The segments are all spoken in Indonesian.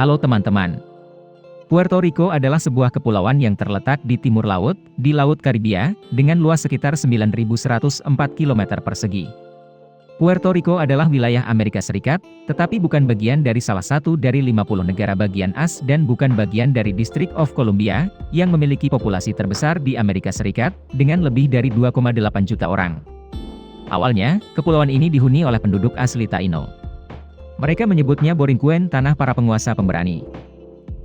Halo teman-teman. Puerto Rico adalah sebuah kepulauan yang terletak di timur laut, di Laut Karibia, dengan luas sekitar 9.104 km persegi. Puerto Rico adalah wilayah Amerika Serikat, tetapi bukan bagian dari salah satu dari 50 negara bagian AS dan bukan bagian dari District of Columbia, yang memiliki populasi terbesar di Amerika Serikat, dengan lebih dari 2,8 juta orang. Awalnya, kepulauan ini dihuni oleh penduduk asli Taino. Mereka menyebutnya Borinquen, tanah para penguasa pemberani.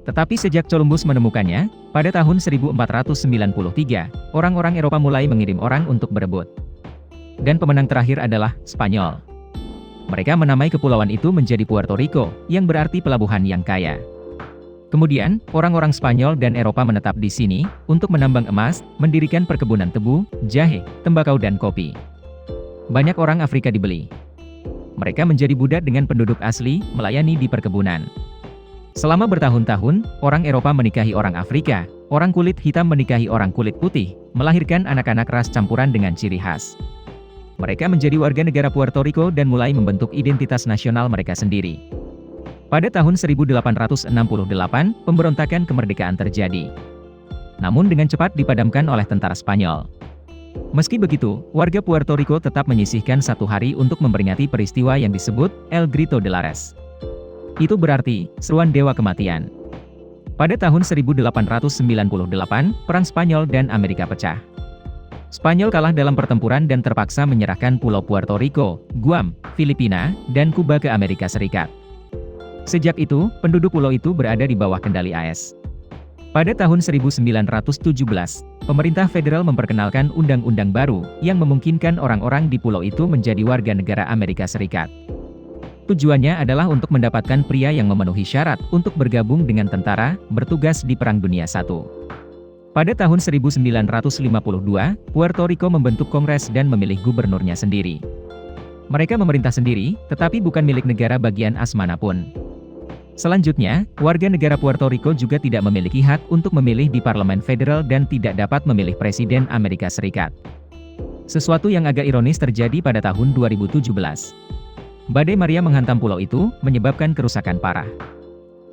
Tetapi sejak Columbus menemukannya, pada tahun 1493, orang-orang Eropa mulai mengirim orang untuk berebut. Dan pemenang terakhir adalah Spanyol. Mereka menamai kepulauan itu menjadi Puerto Rico, yang berarti pelabuhan yang kaya. Kemudian, orang-orang Spanyol dan Eropa menetap di sini, untuk menambang emas, mendirikan perkebunan tebu, jahe, tembakau dan kopi. Banyak orang Afrika dibeli. Mereka menjadi budak dengan penduduk asli, melayani di perkebunan. Selama bertahun-tahun, orang Eropa menikahi orang Afrika, orang kulit hitam menikahi orang kulit putih, melahirkan anak-anak ras campuran dengan ciri khas. Mereka menjadi warga negara Puerto Rico dan mulai membentuk identitas nasional mereka sendiri. Pada tahun 1868, pemberontakan kemerdekaan terjadi. Namun dengan cepat dipadamkan oleh tentara Spanyol. Meski begitu, warga Puerto Rico tetap menyisihkan satu hari untuk memperingati peristiwa yang disebut El Grito de Lares. Itu berarti, seruan dewa kematian. Pada tahun 1898, Perang Spanyol dan Amerika pecah. Spanyol kalah dalam pertempuran dan terpaksa menyerahkan Pulau Puerto Rico, Guam, Filipina, dan Kuba ke Amerika Serikat. Sejak itu, penduduk pulau itu berada di bawah kendali AS. Pada tahun 1917, pemerintah federal memperkenalkan undang-undang baru, yang memungkinkan orang-orang di pulau itu menjadi warga negara Amerika Serikat. Tujuannya adalah untuk mendapatkan pria yang memenuhi syarat untuk bergabung dengan tentara, bertugas di Perang Dunia I. Pada tahun 1952, Puerto Rico membentuk kongres dan memilih gubernurnya sendiri. Mereka memerintah sendiri, tetapi bukan milik negara bagian AS manapun. Selanjutnya, warga negara Puerto Rico juga tidak memiliki hak untuk memilih di parlemen federal dan tidak dapat memilih presiden Amerika Serikat. Sesuatu yang agak ironis terjadi pada tahun 2017. Badai Maria menghantam pulau itu, menyebabkan kerusakan parah.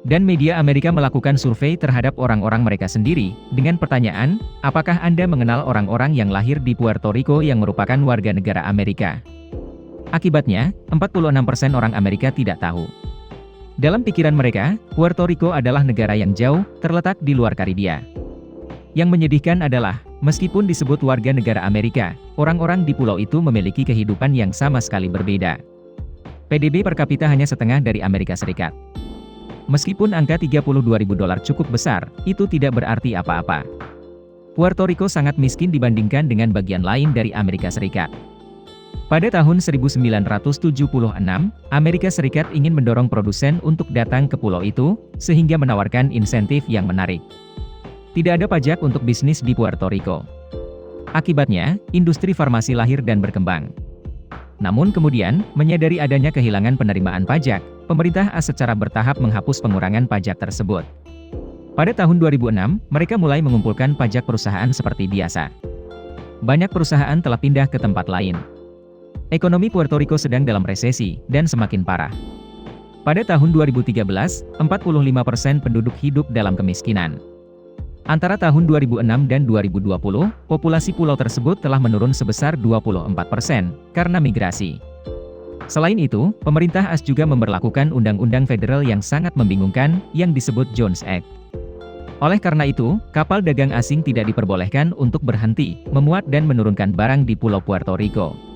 Dan media Amerika melakukan survei terhadap orang-orang mereka sendiri, dengan pertanyaan, apakah Anda mengenal orang-orang yang lahir di Puerto Rico yang merupakan warga negara Amerika? Akibatnya, 46% orang Amerika tidak tahu. Dalam pikiran mereka, Puerto Rico adalah negara yang jauh, terletak di luar Karibia. Yang menyedihkan adalah, meskipun disebut warga negara Amerika, orang-orang di pulau itu memiliki kehidupan yang sama sekali berbeda. PDB per kapita hanya setengah dari Amerika Serikat. Meskipun angka $32.000 cukup besar, itu tidak berarti apa-apa. Puerto Rico sangat miskin dibandingkan dengan bagian lain dari Amerika Serikat. Pada tahun 1976, Amerika Serikat ingin mendorong produsen untuk datang ke pulau itu, sehingga menawarkan insentif yang menarik. Tidak ada pajak untuk bisnis di Puerto Rico. Akibatnya, industri farmasi lahir dan berkembang. Namun kemudian, menyadari adanya kehilangan penerimaan pajak, pemerintah AS secara bertahap menghapus pengurangan pajak tersebut. Pada tahun 2006, mereka mulai mengumpulkan pajak perusahaan seperti biasa. Banyak perusahaan telah pindah ke tempat lain. Ekonomi Puerto Rico sedang dalam resesi, dan semakin parah. Pada tahun 2013, 45% penduduk hidup dalam kemiskinan. Antara tahun 2006 dan 2020, populasi pulau tersebut telah menurun sebesar 24%, karena migrasi. Selain itu, pemerintah AS juga memberlakukan undang-undang federal yang sangat membingungkan, yang disebut Jones Act. Oleh karena itu, kapal dagang asing tidak diperbolehkan untuk berhenti, memuat dan menurunkan barang di Pulau Puerto Rico.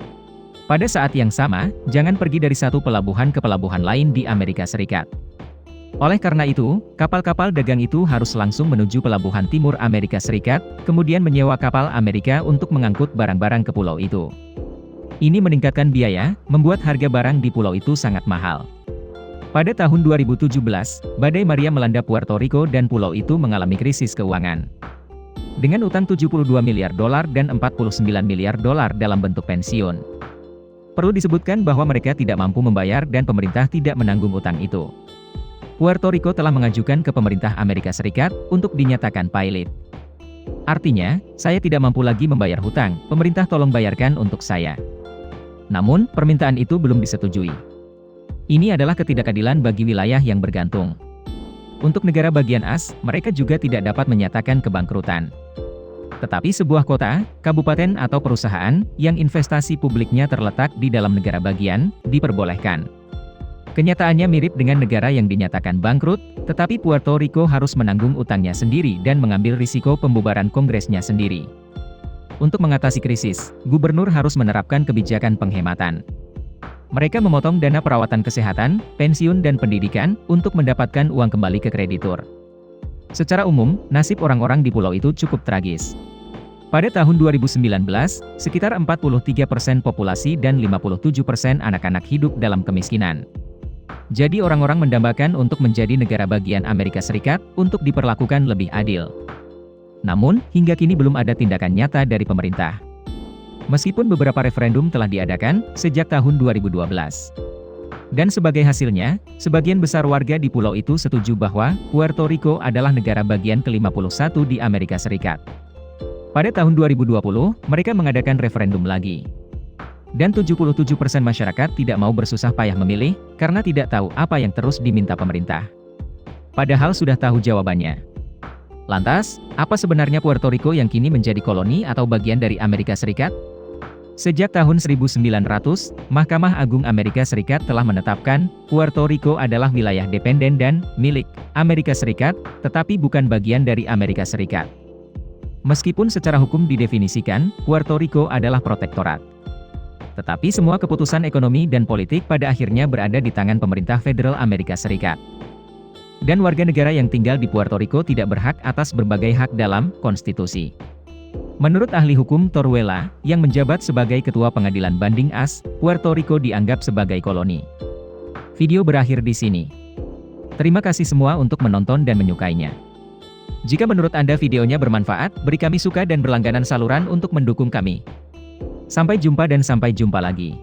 Pada saat yang sama, jangan pergi dari satu pelabuhan ke pelabuhan lain di Amerika Serikat. Oleh karena itu, kapal-kapal dagang itu harus langsung menuju pelabuhan timur Amerika Serikat, kemudian menyewa kapal Amerika untuk mengangkut barang-barang ke pulau itu. Ini meningkatkan biaya, membuat harga barang di pulau itu sangat mahal. Pada tahun 2017, Badai Maria melanda Puerto Rico dan pulau itu mengalami krisis keuangan. Dengan utang $72 miliar dan $49 miliar dalam bentuk pensiun. Perlu disebutkan bahwa mereka tidak mampu membayar dan pemerintah tidak menanggung utang itu. Puerto Rico telah mengajukan ke pemerintah Amerika Serikat untuk dinyatakan pailit. Artinya, saya tidak mampu lagi membayar hutang, pemerintah tolong bayarkan untuk saya. Namun, permintaan itu belum disetujui. Ini adalah ketidakadilan bagi wilayah yang bergantung. Untuk negara bagian AS, mereka juga tidak dapat menyatakan kebangkrutan. Tetapi sebuah kota, kabupaten atau perusahaan, yang investasi publiknya terletak di dalam negara bagian, diperbolehkan. Kenyataannya mirip dengan negara yang dinyatakan bangkrut, tetapi Puerto Rico harus menanggung utangnya sendiri dan mengambil risiko pembubaran kongresnya sendiri. Untuk mengatasi krisis, gubernur harus menerapkan kebijakan penghematan. Mereka memotong dana perawatan kesehatan, pensiun dan pendidikan, untuk mendapatkan uang kembali ke kreditur. Secara umum, nasib orang-orang di pulau itu cukup tragis. Pada tahun 2019, sekitar 43% populasi dan 57% anak-anak hidup dalam kemiskinan. Jadi orang-orang mendambakan untuk menjadi negara bagian Amerika Serikat, untuk diperlakukan lebih adil. Namun, hingga kini belum ada tindakan nyata dari pemerintah. Meskipun beberapa referendum telah diadakan, sejak tahun 2012. Dan sebagai hasilnya, sebagian besar warga di pulau itu setuju bahwa Puerto Rico adalah negara bagian ke-51 di Amerika Serikat. Pada tahun 2020, mereka mengadakan referendum lagi. Dan 77% masyarakat tidak mau bersusah payah memilih, karena tidak tahu apa yang terus diminta pemerintah. Padahal sudah tahu jawabannya. Lantas, apa sebenarnya Puerto Rico yang kini menjadi koloni atau bagian dari Amerika Serikat? Sejak tahun 1900, Mahkamah Agung Amerika Serikat telah menetapkan, Puerto Rico adalah wilayah dependen dan milik Amerika Serikat, tetapi bukan bagian dari Amerika Serikat. Meskipun secara hukum didefinisikan, Puerto Rico adalah protektorat. Tetapi semua keputusan ekonomi dan politik pada akhirnya berada di tangan pemerintah federal Amerika Serikat. Dan warga negara yang tinggal di Puerto Rico tidak berhak atas berbagai hak dalam konstitusi. Menurut ahli hukum Torruella, yang menjabat sebagai Ketua Pengadilan Banding AS, Puerto Rico dianggap sebagai koloni. Video berakhir di sini. Terima kasih semua untuk menonton dan menyukainya. Jika menurut Anda videonya bermanfaat, beri kami suka dan berlangganan saluran untuk mendukung kami. Sampai jumpa dan sampai jumpa lagi.